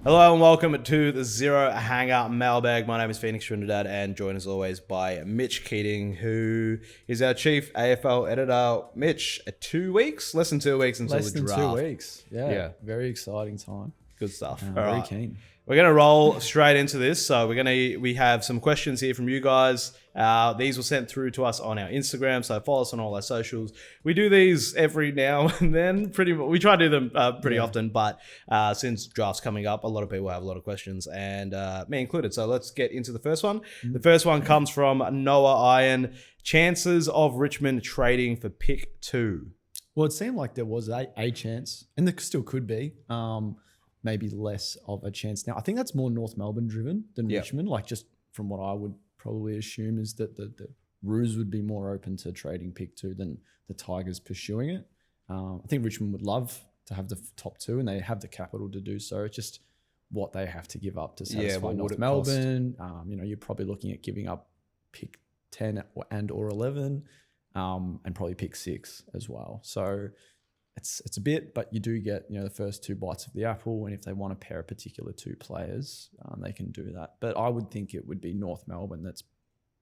Hello and welcome to the Zero Hangout Mailbag. My name is Phoenix Trinidad and joined as always by Mitch Keating, who is our chief AFL editor. Mitch, 2 weeks? Less than 2 weeks until the draft. Less than 2 weeks. Yeah. Very exciting time. Good stuff. All very right. keen. We're going to roll straight into this. So we have some questions here from you guys. These were sent through to us on our Instagram. So follow us on all our socials. We do these every now and then. We try to do them pretty often. But since draft's coming up, a lot of people have a lot of questions, and me included. So let's get into the first one. The first one comes from Noah Iron. Chances of Richmond trading for pick 2. Well, it seemed like there was a chance, and there still could be. Maybe less of a chance now. I think that's more North Melbourne driven than Richmond. Like, just from what I would probably assume is that the Roos would be more open to trading pick 2 than the Tigers pursuing it. I think Richmond would love to have the top 2, and they have the capital to do so. It's just what they have to give up to satisfy North Melbourne. You're probably looking at giving up pick 10 or 11, and probably pick 6 as well. So it's a bit, but you do get the first 2 bites of the apple, and if they want to pair a particular 2 players, they can do that. But I would think it would be North Melbourne that's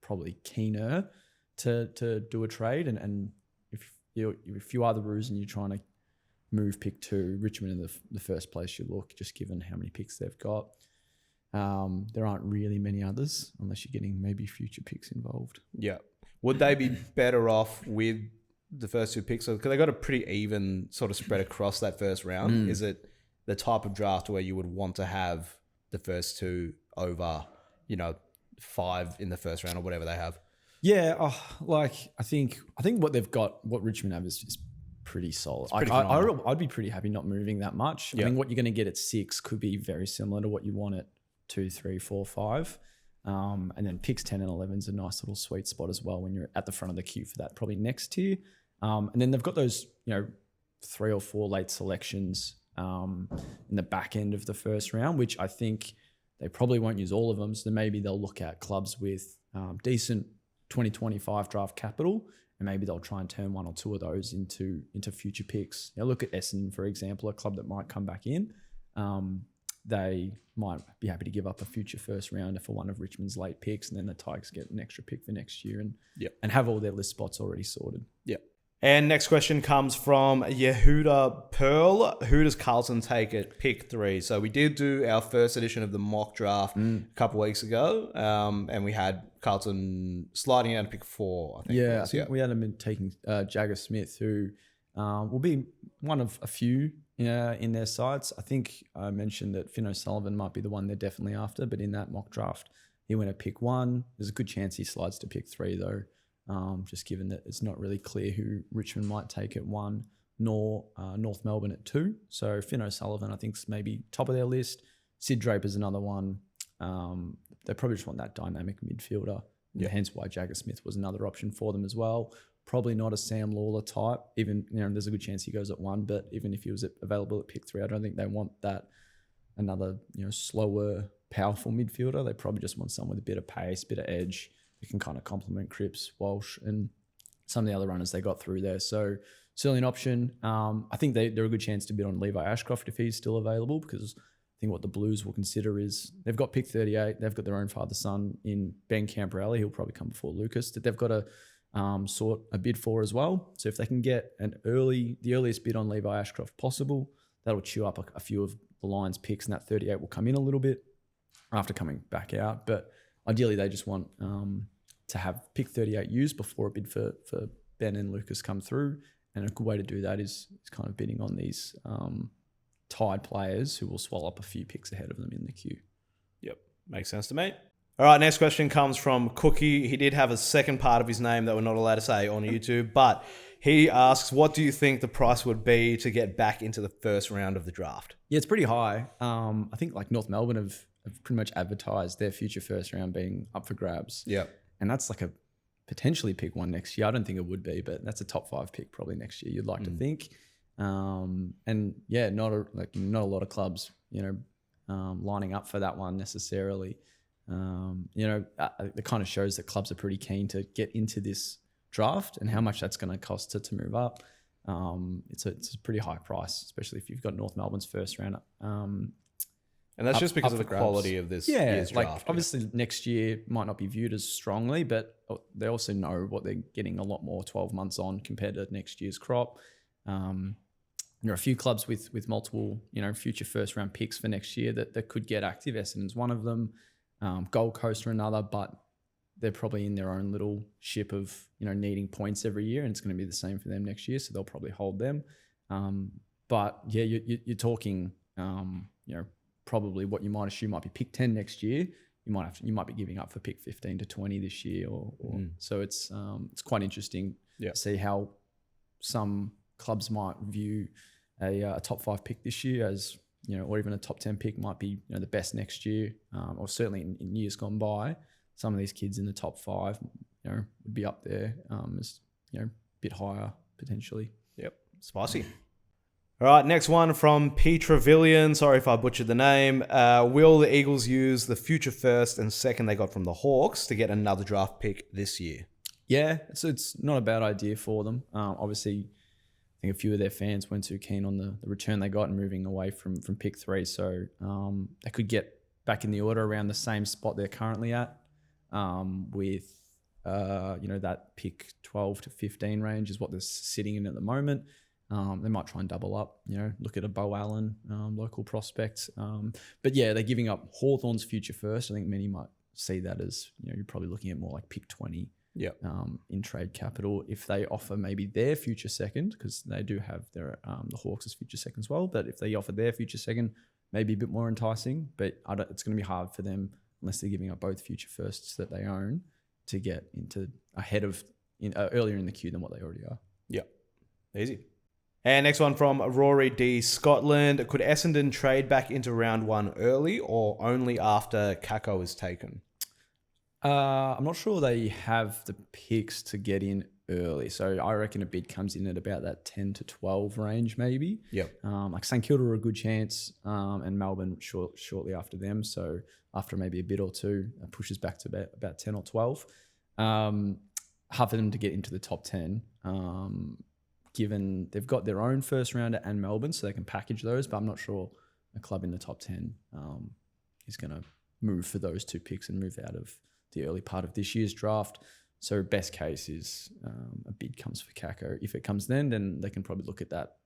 probably keener to do a trade, and if you are the Roos and you're trying to move pick 2, Richmond in the first place you look, just given how many picks they've got. There aren't really many others unless you're getting maybe future picks involved. Yeah. Would they be better off with the first 2 picks? Because they got a pretty even sort of spread across that first round. Is it the type of draft where you would want to have the first 2 over, 5 in the first round or whatever they have? Yeah, I think what they've got, what Richmond have is pretty solid. I'd be pretty happy not moving that much. I think what you're going to get at 6 could be very similar to what you want at 2, 3, 4, 5. And then picks 10 and 11 is a nice little sweet spot as well when you're at the front of the queue for that, probably next tier. And then they've got those, 3 or 4 late selections in the back end of the first round, which I think they probably won't use all of them. So maybe they'll look at clubs with decent 2025 draft capital, and maybe they'll try and turn 1 or 2 of those into future picks. Look at Essendon, for example, a club that might come back in. They might be happy to give up a future first rounder for one of Richmond's late picks, and then the Tigers get an extra pick for next year and have all their list spots already sorted. Yep. And next question comes from Yehuda Pearl. Who does Carlton take at pick 3? So we did do our first edition of the mock draft a couple of weeks ago, and we had Carlton sliding out to pick 4, I think. Yeah, I think we had them taking Jagger Smith, who will be one of a few in their sides. I think I mentioned that Finn O'Sullivan might be the one they're definitely after, but in that mock draft, he went at pick 1. There's a good chance he slides to pick 3 though, just given that it's not really clear who Richmond might take at 1, nor North Melbourne at 2. So Finn O'Sullivan, I think, is maybe top of their list. Sid Draper's another one. They probably just want that dynamic midfielder, hence why Jagger Smith was another option for them as well. Probably not a Sam Lawler type. Even there's a good chance he goes at 1, but even if he was available at pick 3, I don't think they want that another slower, powerful midfielder. They probably just want someone with a bit of pace, bit of edge, who can kind of complement Cripps, Walsh, and some of the other runners they got through there. So certainly an option. I think they're a good chance to bid on Levi Ashcroft if he's still available, because I think what the Blues will consider is they've got pick 38. They've got their own father-son in Ben Camperelli. He'll probably come before Lucas. That they've got to sort a bid for as well. So if they can get the earliest bid on Levi Ashcroft possible, that'll chew up a few of the Lions' picks, and that 38 will come in a little bit after coming back out. But ideally, they just want to have pick 38 used before a bid for Ben and Lucas come through. And a good way to do that is kind of bidding on these tied players who will swallow up a few picks ahead of them in the queue. Yep, makes sense to me. All right, next question comes from Cookie. He did have a second part of his name that we're not allowed to say on YouTube, but he asks, what do you think the price would be to get back into the first round of the draft? Yeah, it's pretty high. I think like North Melbourne have pretty much advertised their future first round being up for grabs. Yeah. And that's like a potentially pick 1 next year. I don't think it would be, but that's a top 5 pick probably next year, you'd like to think. And yeah, not a lot of clubs, lining up for that one necessarily. It kind of shows that clubs are pretty keen to get into this draft and how much that's going to cost to move up. It's a pretty high price, especially if you've got North Melbourne's first round And that's just because of up the for grabs. quality of this Yeah, year's like draft. obviously next year might not be viewed as strongly, but they also know what they're getting a lot more 12 months on compared to next year's crop. There are a few clubs with multiple, future first round picks for next year that could get active. Essendon's one of them, Gold Coast are another, but they're probably in their own little ship of, needing points every year, and it's going to be the same for them next year. So they'll probably hold them. But yeah, you're talking, probably what you might assume might be pick 10 next year. You might be giving up for pick 15 to 20 this year, so it's quite interesting to see how some clubs might view a top 5 pick this year as, or even a top 10 pick might be, the best next year, or certainly in years gone by. Some of these kids in the top 5, would be up there as, a bit higher potentially. Yep, spicy. All right, next one from P. Trevillian. Sorry if I butchered the name. Will the Eagles use the future first and second they got from the Hawks to get another draft pick this year? Yeah, so it's not a bad idea for them. Obviously, I think a few of their fans weren't too keen on the return they got and moving away from pick 3. So they could get back in the order around the same spot they're currently at, with that pick 12 to 15 range is what they're sitting in at the moment. They might try and double up, look at a Bo Allen local prospect. But yeah, they're giving up Hawthorn's future first. I think many might see that as, you're probably looking at more like pick 20 in trade capital. If they offer maybe their future second, because they do have their the Hawks' future second as well, but if they offer their future second, maybe a bit more enticing. But it's going to be hard for them, unless they're giving up both future firsts that they own, to get into ahead of earlier in the queue than what they already are. Yep, easy. And next one from Rory D. Scotland. Could Essendon trade back into round 1 early or only after Kako is taken? I'm not sure they have the picks to get in early. So I reckon a bid comes in at about that 10 to 12 range maybe. Yep. Like St Kilda are a good chance, and Melbourne shortly after them. So after maybe a bid or two, it pushes back to about 10 or 12. Hard for them to get into the top 10. Given they've got their own first rounder and Melbourne, so they can package those, but I'm not sure a club in the top 10 is going to move for those 2 picks and move out of the early part of this year's draft. So best case is a bid comes for Kako. If it comes then they can probably look at that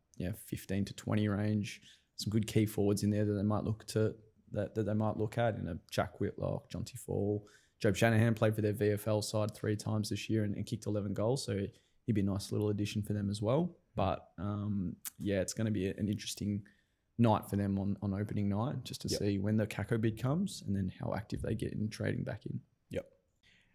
15 to 20 range. Some good key forwards in there that they might look at, Jack Whitlock, Jonty Fall. Job Shanahan played for their VFL side 3 times this year and kicked 11 goals, so he'd be a nice little addition for them as well. But it's going to be an interesting night for them on opening night, just to see when the Kako bid comes and then how active they get in trading back in. Yep.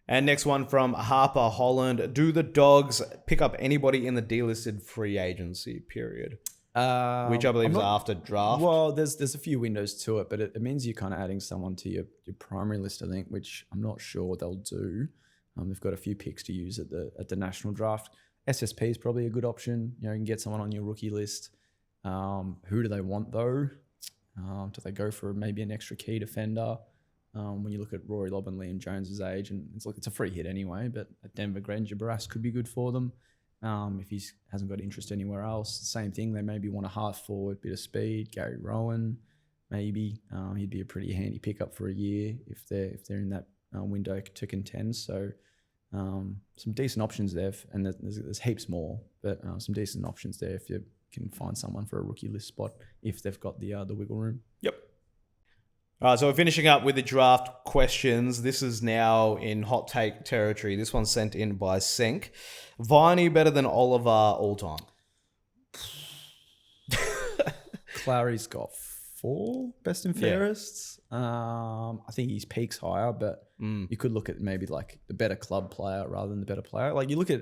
And next one from Harper Holland. Do the Dogs pick up anybody in the delisted free agency period? Which I believe is after draft. Well, there's a few windows to it, but it means you're kind of adding someone to your primary list, I think, which I'm not sure they'll do. They've got a few picks to use at the national draft. SSP is probably a good option. You can get someone on your rookie list. Who do they want though? Do they go for maybe an extra key defender? When you look at Rory Lobb and Liam Jones's age, and it's a free hit anyway, but at Denver, Granger Barras could be good for them. If he hasn't got interest anywhere else, same thing. They maybe want a half forward, bit of speed. Gary Rowan, maybe he'd be a pretty handy pickup for a year if they're in that window to contend. So some decent options there, and there's heaps more, but some decent options there if you can find someone for a rookie list spot if they've got the wiggle room. Yep. All right, so we're finishing up with the draft questions. This is now in hot take territory. This one's sent in by Senk. Viney better than Oliver all time? Clary's got 4 best and fairest. I think his peak's higher, but you could look at maybe like the better club player rather than the better player. Like you look at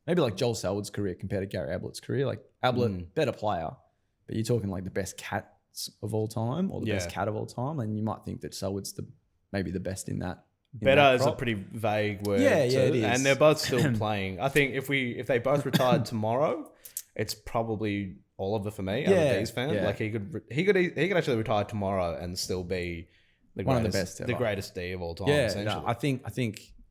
maybe like Joel Selwood's career compared to Gary Ablett's career. Like Ablett, better player, but you're talking like the best cats of all time or the best cat of all time, and you might think that Selwood's maybe the best in that. Better is a pretty vague word. Yeah, it is. And they're both still playing. I think if they both retired tomorrow, it's probably Oliver for me. I'm a D's fan. Yeah. Like he could actually retire tomorrow and still be one of the best ever. The greatest D of all time. Yeah, essentially. no, I think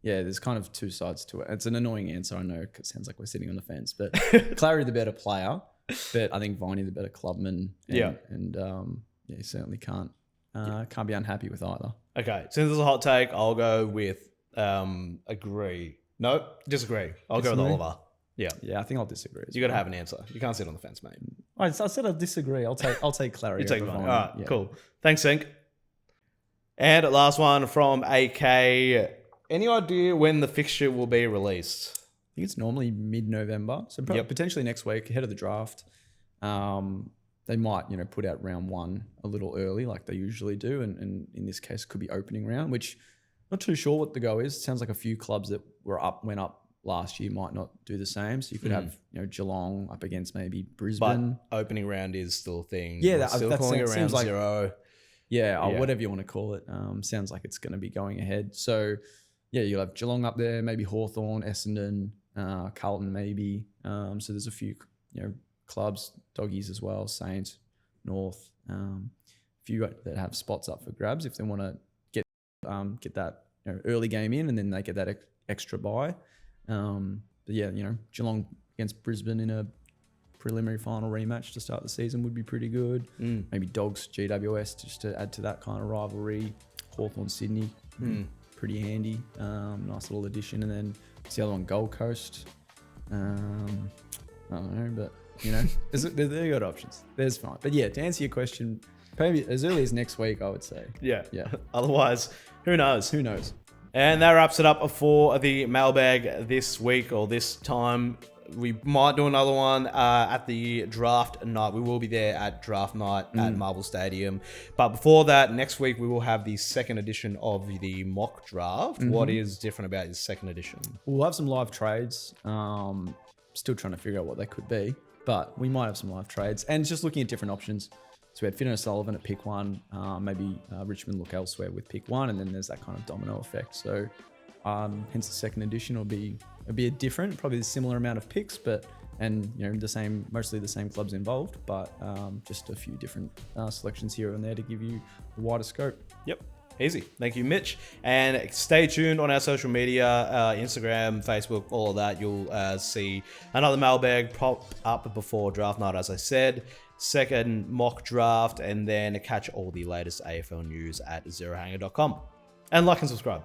there's kind of 2 sides to it. It's an annoying answer, I know, because it sounds like we're sitting on the fence, but Clary the better player, but I think Viney the better clubman. And he certainly can't Can't be unhappy with either. Okay, since there's a hot take, I'll go with agree. No, disagree. I'll go with Disagree? Oliver. Yeah, Yeah, I think I'll disagree. you got to have an answer. You can't sit on the fence, mate. I said I disagree. I'll take clarity. You take over mine. All Viney. right, Yeah. cool. Thanks, Sync. And last one from AK. Any idea when the fixture will be released? I think it's normally mid-November, so potentially next week ahead of the draft. They might, put out round one a little early, like they usually do, and in this case, could be opening round. Which not too sure what the go is. Sounds like a few clubs that went up last year might not do the same. So you could have Geelong up against maybe Brisbane. But opening round is still a thing. Yeah, We're still that calling it round seems like 0. Yeah, or whatever you want to call it. Sounds like it's going to be going ahead. So, yeah, you'll have Geelong up there, maybe Hawthorn, Essendon, Carlton maybe. So there's a few, clubs, doggies as well, Saints, North. A few that have spots up for grabs if they want to get that early game in and then they get that extra bye. But yeah, Geelong against Brisbane in a preliminary final rematch to start the season would be pretty good. Maybe Dogs, GWS, just to add to that kind of rivalry. Hawthorn, Sydney, pretty handy. Nice little addition. And then it's the other one, Gold Coast. I don't know, but they've got options. There's fine. But yeah, to answer your question, maybe as early as next week, I would say. Yeah. Yeah. Otherwise, who knows? Who knows? And that wraps it up for the mailbag this week or this time. We might do another one at the draft night. We will be there at draft night at Marvel Stadium. But before that, next week we will have the second edition of the mock draft. What is different about this second edition? We'll have some live trades. Still trying to figure out what they could be, but we might have some live trades and just looking at different options. So we had Finn O'Sullivan at pick 1, maybe Richmond look elsewhere with pick 1, and then there's that kind of domino effect. So hence the second edition will be a bit different, probably a similar amount of picks, mostly the same clubs involved, but just a few different selections here and there to give you a wider scope. Yep. Easy. Thank you, Mitch. And stay tuned on our social media, Instagram, Facebook, all of that. You'll see another mailbag pop up before draft night, as I said. Second mock draft, and then catch all the latest AFL news at zerohanger.com. And like and subscribe.